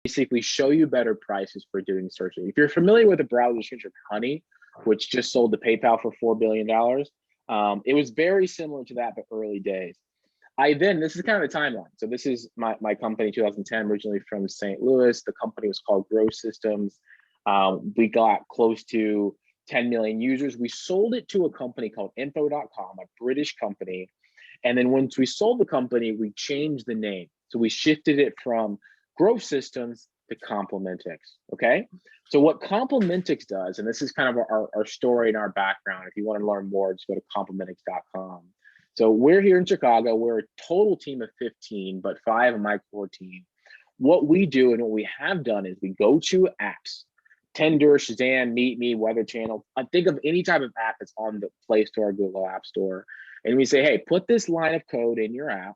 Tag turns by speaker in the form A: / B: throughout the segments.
A: basically show you better prices for doing searching. If you're familiar with the browser search of Honey, which just sold to PayPal for $4 billion, it was very similar to that, but early days. This is kind of the timeline. So this is my company, 2010, originally from St. Louis. The company was called Growth Systems. We got close to 10 million users. We sold it to a company called info.com, a British company. And then once we sold the company, we changed the name. So we shifted it from Growth Systems to Complementix, okay? So what Complementix does, and this is kind of our story and our background. If you want to learn more, just go to complementix.com. So we're here in Chicago. We're a total team of 15, but 5 of my core team. What we do and what we have done is we go to apps, Tinder, Shazam, Meet Me, Weather Channel. I think of any type of app that's on the Play Store or Google App Store. And we say, hey, put this line of code in your app,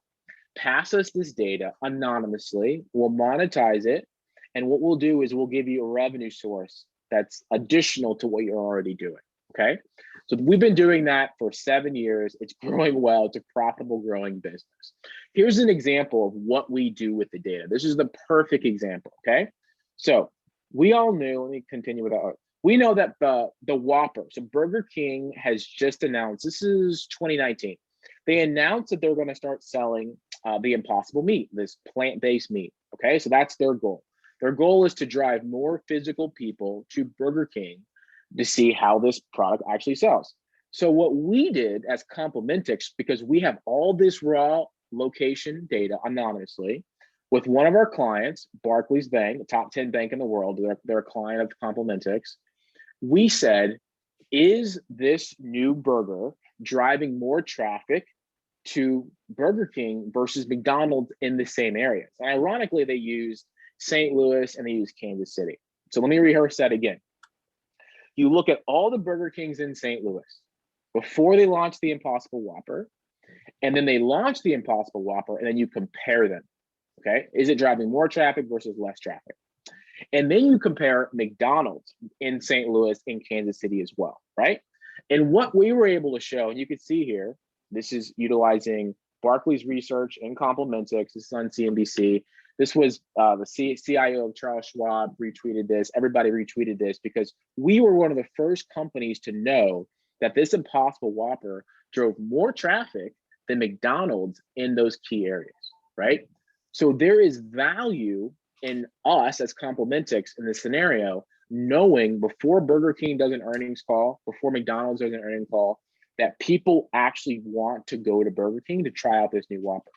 A: pass us this data anonymously, we'll monetize it. And what we'll do is we'll give you a revenue source that's additional to what you're already doing, okay? So we've been doing that for 7 years. It's growing well. It's a profitable growing business. Here's an example of what we do with the data. This is the perfect example, okay? So we all knew, let me continue with that. We know that the Whopper, so Burger King has just announced, this is 2019, they announced that they're gonna start selling the Impossible meat, this plant-based meat, okay? So that's their goal. Their goal is to drive more physical people to Burger King to see how this product actually sells. So what we did as Complementix, because we have all this raw location data anonymously with one of our clients, Barclays Bank, a top 10 bank in the world, they're a client of Complementix. We said, is this new burger driving more traffic to Burger King versus McDonald's in the same areas? And ironically, they used St. Louis and they used Kansas City. So let me rehearse that again. You look at all the Burger Kings in St. Louis before they launched the Impossible Whopper, and then they launched the Impossible Whopper, and then you compare them, okay? Is it driving more traffic versus less traffic? And then you compare McDonald's in St. Louis and Kansas City as well, right? And what we were able to show, and you can see here, this is utilizing Barclays Research and Complementix. This is on CNBC. This was the CIO of Charles Schwab retweeted this. Everybody retweeted this because we were one of the first companies to know that this Impossible Whopper drove more traffic than McDonald's in those key areas, right? So there is value in us as Complementix in this scenario, knowing before Burger King does an earnings call, before McDonald's does an earnings call, that people actually want to go to Burger King to try out this new Whopper.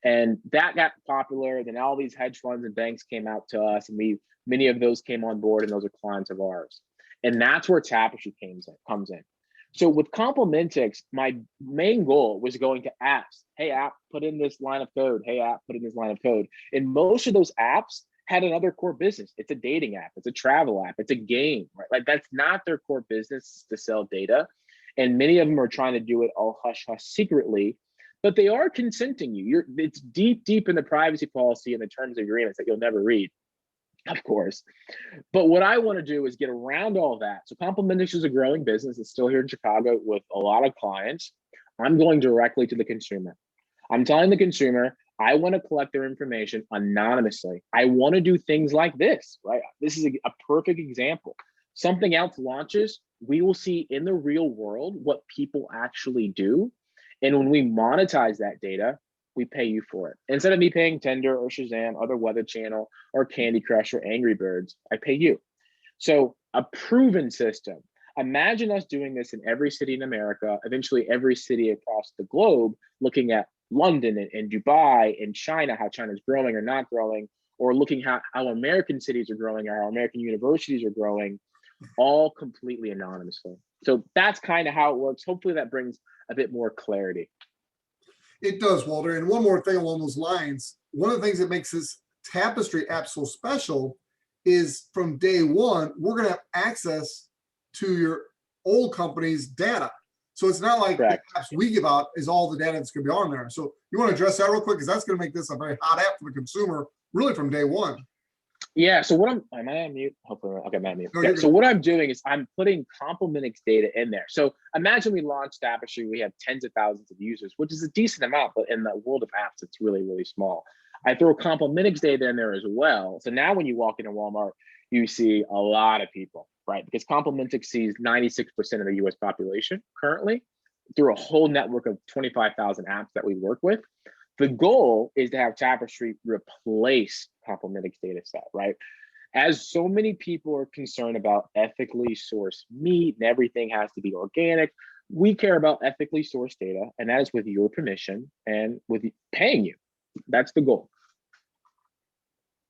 A: And that got popular. Then all these hedge funds and banks came out to us, and many of those came on board, and those are clients of ours. And that's where Tapestry comes in. So with Complementix, my main goal was going to apps. Hey, app, put in this line of code. Hey, app, put in this line of code. And most of those apps had another core business. It's a dating app. It's a travel app. It's a game, right? Like that's not their core business to sell data. And many of them are trying to do it all hush hush secretly, but they are consenting you. It's deep in the privacy policy and the terms of agreements that you'll never read, of course. But what I want to do is get around all that. So Complementix is a growing business. It's still here in Chicago with a lot of clients. I'm going directly to the consumer. I'm telling the consumer, I want to collect their information anonymously. I want to do things like this, right? This is a perfect example. Something else launches, we will see in the real world what people actually do. And when we monetize that data, we pay you for it. Instead of me paying Tinder or Shazam, other Weather Channel, or Candy Crush or Angry Birds, I pay you. So a proven system. Imagine us doing this in every city in America, eventually every city across the globe, looking at London and Dubai and China, how China's growing or not growing, or looking how American cities are growing, or how American universities are growing, all completely anonymously. So that's kind of how it works. Hopefully that brings a bit more clarity.
B: It does, Walter. And one more thing along those lines, one of the things that makes this Tapestry app so special is from day one, we're going to have access to your old company's data. So it's not like
A: Correct.
B: the apps we give out is all the data that's going to be on there. So you want to address that real quick, because that's going to make this a very hot app for the consumer, really from day one.
A: Yeah, so what am I on mute? Hopefully, okay, I'm on mute.
B: No,
A: Yeah, so what I'm doing is I'm putting Complementix data in there. So imagine we launched Tapestry, we have tens of thousands of users, which is a decent amount, but in the world of apps, it's really, really small. I throw Complementix data in there as well. So now when you walk into Walmart, you see a lot of people, right? Because Complementix sees 96% of the US population currently through a whole network of 25,000 apps that we work with. The goal is to have Tapestry replace Complementix data set, right? As so many people are concerned about ethically sourced meat and everything has to be organic, we care about ethically sourced data, and that is with your permission and with paying you. That's the goal.